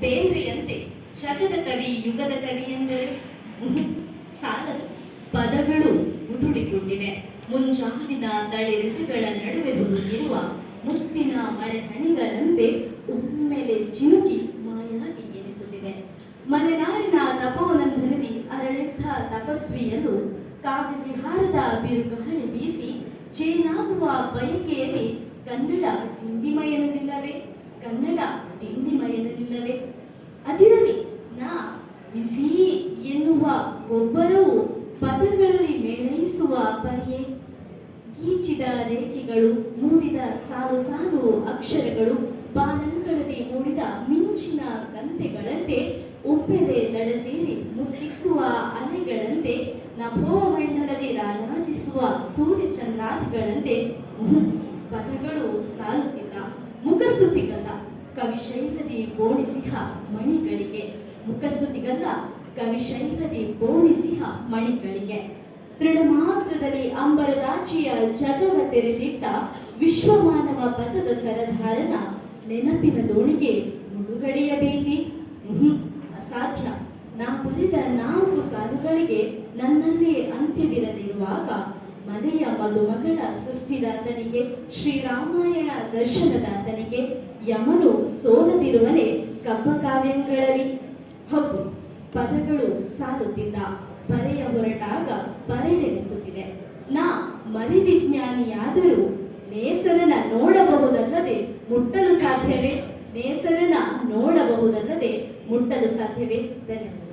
ಬೇಂದ್ರೆಯಂತೆ ಜಗದ ಕವಿ ಯುಗದ ಕವಿ ಎಂದರೆ ಸಾಲದು. ಪದಗಳು ಉದುಡಿಕೊಂಡಿವೆ. ಮುಂಜಾವಿನ ತಳಿರುಗಳ ನಡುವೆ ಹುದುಗಿರುವ ಮುತ್ತಿನ ಮಳೆ ಹನಿಗಳಂತೆ ಒಮ್ಮೆಲೆ ಚಿನುಕಿ ಮಾಯಾಗಿ ಎನಿಸುತ್ತಿದೆ. ಮಲೆನಾಡಿನ ತಪೋನಂದನದಿ ಅರಳಿದ್ದ ತಪಸ್ವಿಯಲ್ಲೂ ಕಾವ್ಯ ವಿಹಾರದ ಬಿರುಗಾಳಿ ಬೀಸಿ ಚೇನಾಗುವ ಬಯಕೆಯಲ್ಲಿ ಕನ್ನಡ ಟಿಂಡಿಮಯನಲಿಲ್ಲವೇ? ಕನ್ನಡ ಟಿಂಡಿಮಯನಲಿಲ್ಲವೇ? ಅದಿರಲಿ, ನಾ ಬಿಸಿ ಎನ್ನುವ ಒಬ್ಬರವು ಪದಗಳಲ್ಲಿ ಮೇಳೈಸುವ ಪರಿಯೇ. ಗೀಚಿದ ರೇಖೆಗಳು, ಮೂಡಿದ ಸಾಲು ಸಾಲು ಅಕ್ಷರಗಳು, ಬಾನಂಗಳದಿ ಮೂಡಿದ ಮಿಂಚಿನ ಕಂತೆಗಳಂತೆ ಒಮ್ಮೆಲೆ ದಡ ಸೇರಿ ಮುತ್ತಿಕ್ಕುವ ಅಲೆಗಳಂತೆ, ನಭೋಮಂಡಲದಿ ರಾರಾಜಿಸುವ ಸೂರ್ಯಚಂದ್ರಾದಿಗಳಂತೆ ಪದಗಳು ಸಾಲುತ್ತಿಲ್ಲ. ಮುಖಸ್ತುತಿಗಲ್ಲ, ಕವಿಶೈಲದಿ ಬೋಣಿಸಿಹ ಮಣಿಗಳಿಗೆ. ಮುಖಸ್ತುತಿಗಲ್ಲ, ಕವಿಶೈಲದಿ ಬೋಣಿಸಿಹ ಮಣಿಗಳಿಗೆ. ದೃಢಮಾತ್ರದಲ್ಲಿ ಅಂಬರದಾಚಿಯ ಜಗವ ತೆರೆದಿಟ್ಟ ವಿಶ್ವಮಾನವ ಪದದ ಸರದಾರನ ನೆನಪಿನ ದೋಣಿಗೆ ಮುಳುಗಡೆಯಬೇಕೆ? ಅಸಾಧ್ಯ. ನಾ ಬರೆದ 4 ಸಾಲುಗಳಿಗೆ ನನ್ನಲ್ಲಿ ಅಂತ್ಯವಿರದಿರುವಾಗ ಮನೆಯ ಮದುಮಗಳ ಸೃಷ್ಟಿದಾತನಿಗೆ, ಶ್ರೀರಾಮಾಯಣ ದರ್ಶನದಾತನಿಗೆ ಯಮನು ಸೋಲದಿರುವನೇ ಕಬ್ಬಕಾವ್ಯಗಳಲ್ಲಿ. ಹೌದು, ಪದಗಳು ಸಾಲುತ್ತಿಲ್ಲ. ಬರೆಯ ಹೊರಟಾಗ ಪರಡೆನಿಸುತ್ತಿದೆ. ನಾ ಮರಿವಿಜ್ಞಾನಿಯಾದರೂ ನೇಸರನ ನೋಡಬಹುದಲ್ಲದೆ ಮುಟ್ಟಲು ಸಾಧ್ಯವೇ? ನೇಸರನ ನೋಡಬಹುದಲ್ಲದೆ ಮುಟ್ಟಲು ಸಾಧ್ಯವೇ? ಧನ್ಯವಾದ.